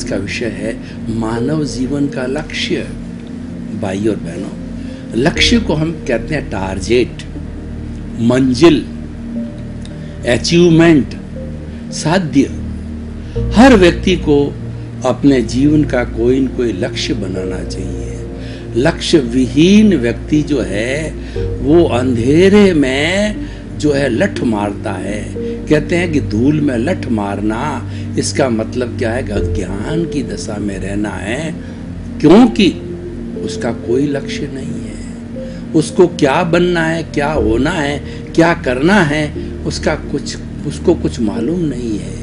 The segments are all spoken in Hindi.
का विषय है मानव जीवन का लक्ष्य। भाई और बहनों, लक्ष्य को हम कहते हैं टारगेट, मंजिल, अचीवमेंट, साध्य। हर व्यक्ति को अपने जीवन का कोई न कोई लक्ष्य बनाना चाहिए। लक्ष्य विहीन व्यक्ति जो है वो अंधेरे में जो है लठ मारता है। कहते हैं कि धूल में लठ मारना, इसका मतलब क्या है कि अज्ञान की दशा में रहना है, क्योंकि उसका कोई लक्ष्य नहीं है। उसको क्या बनना है, क्या होना है, क्या करना है, उसको कुछ मालूम नहीं है।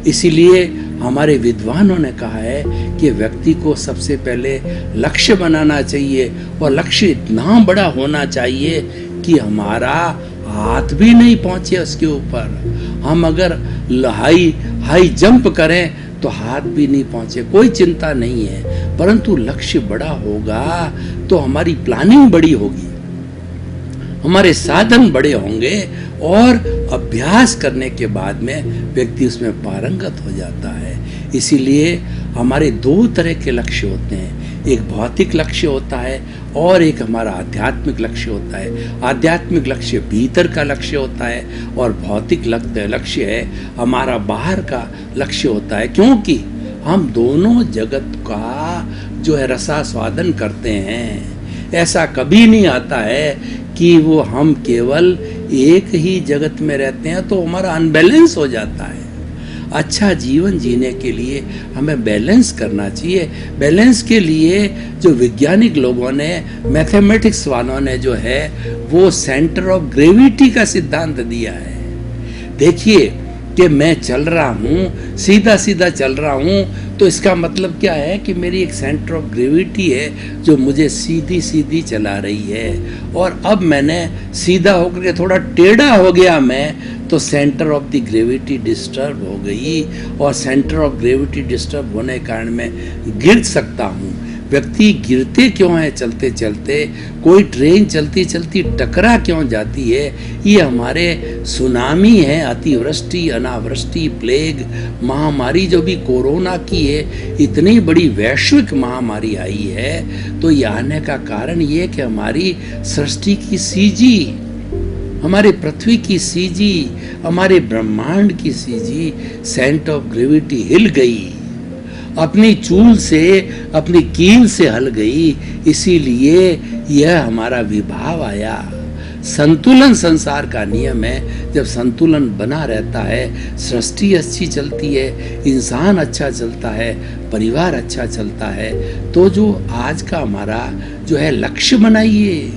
इसीलिए हमारे विद्वानों ने कहा है कि व्यक्ति को सबसे पहले लक्ष्य बनाना चाहिए, और लक्ष्य इतना बड़ा होना चाहिए कि हमारा हाथ भी नहीं पहुंचे उसके ऊपर। हम अगर हाई जंप करें तो हाथ भी नहीं पहुंचे, कोई चिंता नहीं है, परंतु लक्ष्य बड़ा होगा तो हमारी प्लानिंग बड़ी होगी, हमारे साधन बड़े होंगे, और अभ्यास करने के बाद में व्यक्ति उसमें पारंगत हो जाता है। इसीलिए हमारे दो तरह के लक्ष्य होते हैं, एक भौतिक लक्ष्य होता है और एक हमारा आध्यात्मिक लक्ष्य होता है। आध्यात्मिक लक्ष्य भीतर का लक्ष्य होता है और भौतिक लक्ष्य है हमारा बाहर का लक्ष्य होता है, क्योंकि हम दोनों जगत का जो है रसास्वादन करते हैं। ऐसा कभी नहीं आता है कि वो हम केवल एक ही जगत में रहते हैं तो हमारा अनबैलेंस हो जाता है। अच्छा जीवन जीने के लिए हमें बैलेंस करना चाहिए। बैलेंस के लिए जो वैज्ञानिक लोगों ने, मैथमेटिक्स वालों ने जो है वो सेंटर ऑफ ग्रेविटी का सिद्धांत दिया है। देखिए कि मैं चल रहा हूँ, सीधा सीधा चल रहा हूँ, तो इसका मतलब क्या है कि मेरी एक सेंटर ऑफ ग्रेविटी है जो मुझे सीधी सीधी चला रही है, और अब मैंने सीधा होकर के थोड़ा टेढ़ा हो गया मैं, तो centre of the gravity disturb हो गई, और सेंटर ऑफ ग्रेविटी डिस्टर्ब होने के कारण मैं गिर सकता हूँ। व्यक्ति गिरते क्यों हैं चलते चलते, कोई ट्रेन चलती चलती टकरा क्यों जाती है, ये हमारे सुनामी है, अतिवृष्टि, अनावृष्टि, प्लेग, महामारी जो भी कोरोना की है, इतनी बड़ी वैश्विक महामारी आई है, तो ये आने का कारण ये कि हमारी सृष्टि की सीजी, हमारे पृथ्वी की सीजी, हमारे ब्रह्मांड की सीजी, सेंटर ऑफ ग्रेविटी हिल गई, अपनी चूल से, अपनी कील से हल गई। इसीलिए यह हमारा विभाव आया। संतुलन संसार का नियम है। जब संतुलन बना रहता है, सृष्टि अच्छी चलती है, इंसान अच्छा चलता है, परिवार अच्छा चलता है, तो जो आज का हमारा जो है लक्ष्य बनाइए।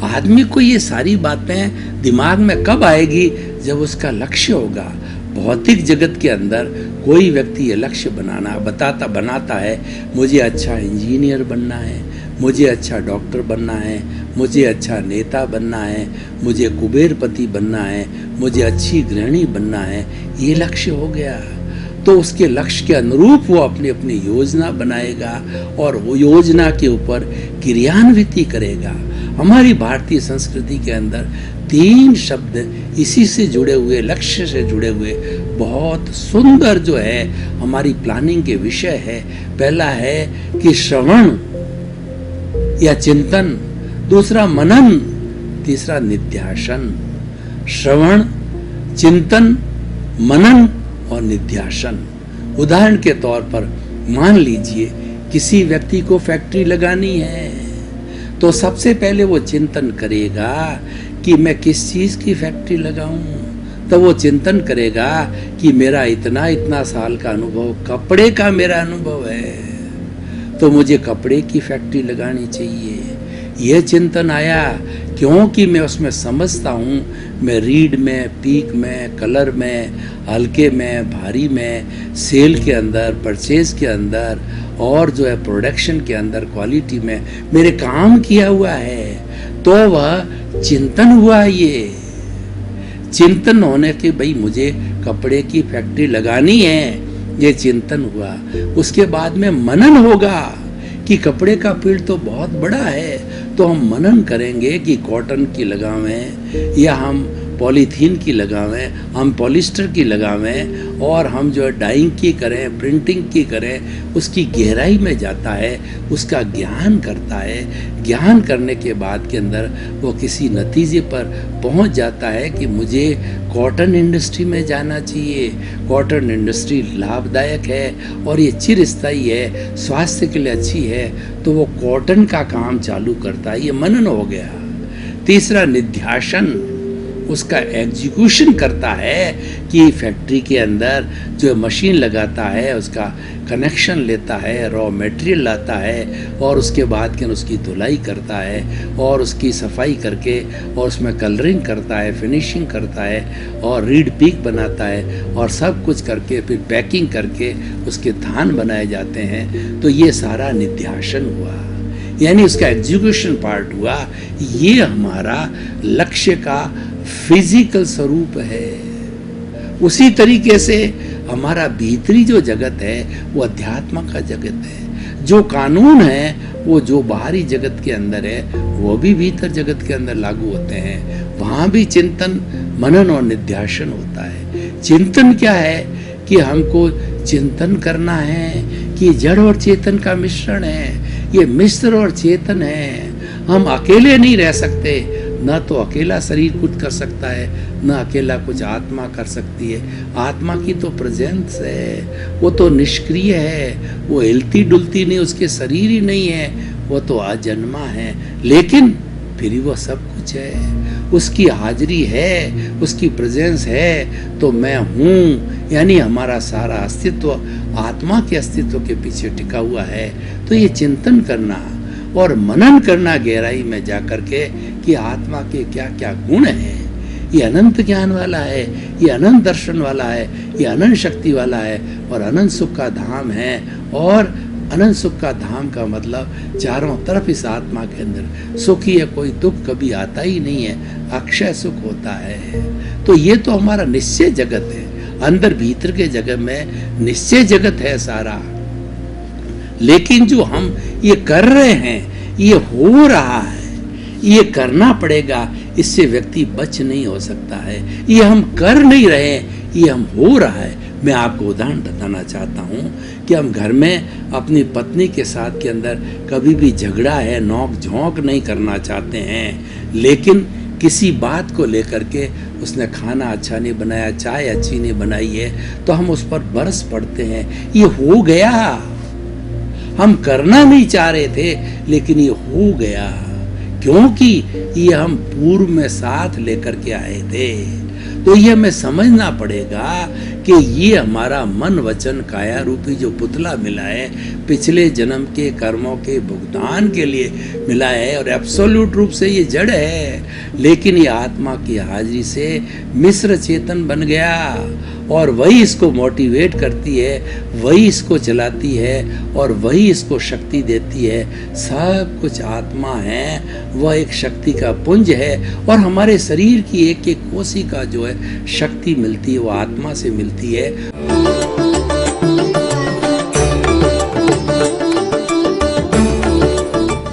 आदमी को ये सारी बातें दिमाग में कब आएगी, जब उसका लक्ष्य होगा। भौतिक जगत के अंदर कोई व्यक्ति ये लक्ष्य बनाता है, मुझे अच्छा इंजीनियर बनना है, मुझे अच्छा डॉक्टर बनना है, मुझे अच्छा नेता बनना है, मुझे कुबेरपति बनना है, मुझे अच्छी गृहिणी बनना है, ये लक्ष्य हो गया। तो उसके लक्ष्य के अनुरूप वो अपनी अपनी योजना बनाएगा और वो योजना के ऊपर क्रियान्विति करेगा। हमारी भारतीय संस्कृति के अंदर 3 शब्द इसी से जुड़े हुए, लक्ष्य से जुड़े हुए बहुत सुंदर जो है हमारी प्लानिंग के विषय है। पहला है कि श्रवण या चिंतन, दूसरा मनन, तीसरा निध्यासन। श्रवण, चिंतन, मनन और निध्यासन। उदाहरण के तौर पर मान लीजिए किसी व्यक्ति को फैक्ट्री लगानी है, तो सबसे पहले वो चिंतन करेगा कि मैं किस चीज़ की फैक्ट्री लगाऊं। तो वो चिंतन करेगा कि मेरा इतना साल का अनुभव कपड़े का मेरा अनुभव है, तो मुझे कपड़े की फैक्ट्री लगानी चाहिए। यह चिंतन आया क्योंकि मैं उसमें समझता हूँ, मैं रीड में, पीक में, कलर में, हल्के में, भारी में, सेल के अंदर, परचेज के अंदर और जो है प्रोडक्शन के अंदर, क्वालिटी में मेरे काम किया हुआ है, तो वह चिंतन हुआ। ये चिंतन होने के भाई मुझे कपड़े की फैक्ट्री लगानी है, ये चिंतन हुआ। उसके बाद में मनन होगा कि कपड़े का फील्ड तो बहुत बड़ा है, तो हम मनन करेंगे कि कॉटन की लगावें या हम पॉलीथीन की लगावें, हम पॉलिस्टर की लगावें, और हम जो है डाइंग की करें, प्रिंटिंग की करें, उसकी गहराई में जाता है, उसका ज्ञान करता है। ज्ञान करने के बाद के अंदर वो किसी नतीजे पर पहुंच जाता है कि मुझे कॉटन इंडस्ट्री में जाना चाहिए, कॉटन इंडस्ट्री लाभदायक है और ये चिरस्थायी है, स्वास्थ्य के लिए अच्छी है, तो वो कॉटन का काम चालू करता है। ये मनन हो गया। तीसरा निध्यासन, उसका एग्जीक्यूशन करता है कि फैक्ट्री के अंदर जो मशीन लगाता है उसका कनेक्शन लेता है, रॉ मटेरियल लाता है और उसके बाद के उसकी धुलाई करता है और उसकी सफाई करके और उसमें कलरिंग करता है, फिनिशिंग करता है और रीड पीक बनाता है और सब कुछ करके फिर पैकिंग करके उसके थान बनाए जाते हैं। तो ये सारा निध्यासन हुआ, यानी उसका एग्जीक्यूशन पार्ट हुआ। ये हमारा लक्ष्य का फिजिकल स्वरूप है। उसी तरीके से हमारा भीतरी जो जगत है वो अध्यात्म का जगत है। जो कानून है वो जो बाहरी जगत के अंदर है वो भी भीतर जगत के अंदर लागू होते हैं। वहाँ भी चिंतन, मनन और निध्यासन होता है। चिंतन क्या है कि हमको चिंतन करना है कि जड़ और चेतन का मिश्रण है, ये मिश्र और चेतन है। हम अकेले नहीं रह सकते, न तो अकेला शरीर कुछ कर सकता है, न अकेला कुछ आत्मा कर सकती है। आत्मा की तो प्रेजेंस है, वो तो निष्क्रिय है, वो हिलती डुलती नहीं, उसके शरीर ही नहीं है, वो तो अजन्मा है, लेकिन फिर वो सब कुछ है। उसकी हाजिरी है, उसकी प्रेजेंस है, तो मैं हूँ, यानी हमारा सारा अस्तित्व आत्मा के अस्तित्व के पीछे टिका हुआ है। तो ये चिंतन करना और मनन करना गहराई में जा कर के कि आत्मा के क्या क्या गुण हैं। ये अनंत ज्ञान वाला है, ये अनंत दर्शन वाला है, ये अनंत शक्ति वाला है और अनंत सुख का धाम है। और अनंत सुख का धाम का मतलब चारों तरफ इस आत्मा के अंदर सुख ही है, कोई दुख कभी आता ही नहीं है, अक्षय सुख होता है। तो ये तो हमारा निश्चय जगत है, अंदर भीतर के जगत में निश्चय जगत है सारा। लेकिन जो हम ये कर रहे हैं, ये हो रहा है, ये करना पड़ेगा, इससे व्यक्ति बच नहीं हो सकता है। ये हम कर नहीं रहे, ये हम हो रहा है। मैं आपको उदाहरण बताना चाहता हूँ कि हम घर में अपनी पत्नी के साथ के अंदर कभी भी झगड़ा है, नोक झोंक नहीं करना चाहते हैं, लेकिन किसी बात को लेकर के उसने खाना अच्छा नहीं बनाया, चाय अच्छी नहीं बनाई है, तो हम उस पर बरस पड़ते हैं। ये हो गया, हम करना नहीं चाह रहे थे लेकिन ये हो गया, क्योंकि ये हम पूर्व में साथ लेकर के आए थे। तो ये हमें समझना पड़ेगा कि ये हमारा मन वचन काया रूपी जो पुतला मिला है, पिछले जन्म के कर्मों के भुगतान के लिए मिला है और एब्सोल्यूट रूप से ये जड़ है, लेकिन ये आत्मा की हाजिरी से मिश्र चेतन बन गया और वही इसको मोटिवेट करती है, वही इसको चलाती है और वही इसको शक्ति देती है। सब कुछ आत्मा है, वह एक शक्ति का पुंज है और हमारे शरीर की एक एक कोशिका जो है शक्ति मिलती है वो आत्मा से मिलती है।